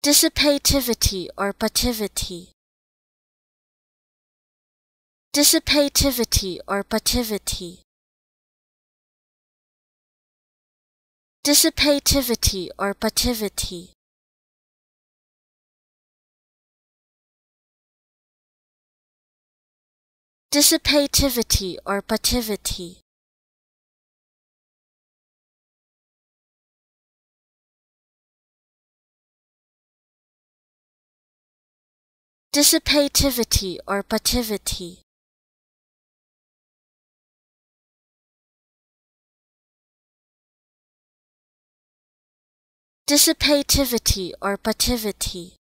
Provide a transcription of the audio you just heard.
Dissipativity or pativity. Dissipativity or pativity. Dissipativity or pativity. Dissipativity or pativity. Dissipativity or pativity. Dissipativity or pativity.